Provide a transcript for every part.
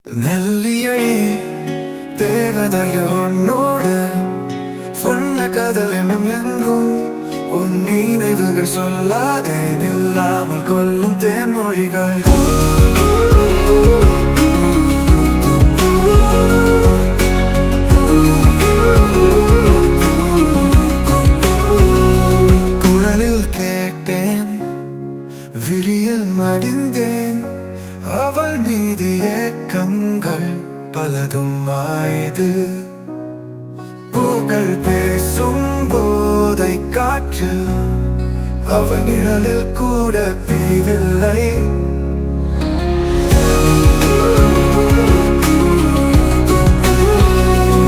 நெல்லியடி தேவதையோடு சொன்ன கதவெனும் எங்கும் உன் நினைவுகள் சொல்லாதே நில்லாமல் கொல்லும் தேன்மொழிகள். குரலில் கேட்டேன், விழியில் மடிந்தேன், அவள் மீது ஏக்கங்கள் பலதும் ஆய்து. பூக்கள் பேசும் போதை காற்று அவள் நிழலில் கூட பிரிவில்லை.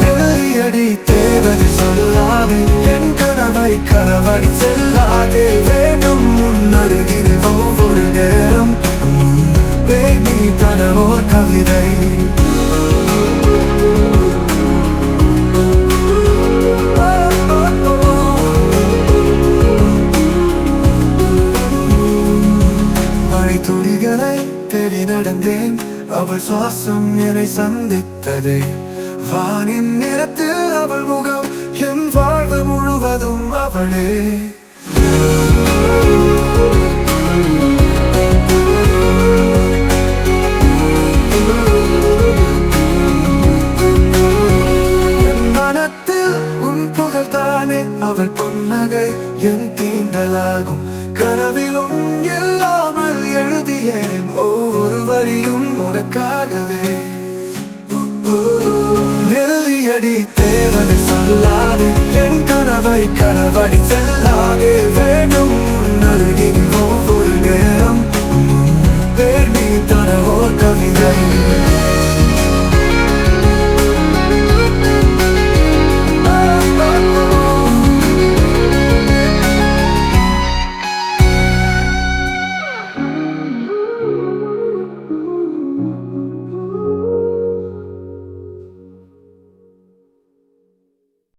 நெல்லியடி தேவதை சொல்லாது என் கனவை கனவடி செல்லாதே. வேண்டும் முன்னருகில் ஒவ்வொரு நேரம் நீ தனவோர் கவிதை. மழை துளிகளை தேடி நடந்தேன், அவள் சுவாசம் என்னை சந்தித்ததே. வானின் நிறத்தில் அவள் முகம், என் வாழ்வு முழுவதும் அவளே. அவள் புன்னகை என் தீண்டலாகும். கனவிலும் இல்லாமல் எழுதியேன் ஒவ்வொரு வரியும் உனக்காகவே. நெல்லியடி தேவதை சொல்லாது என் கனவை கனவடி செல்லாதே. வேண்டும்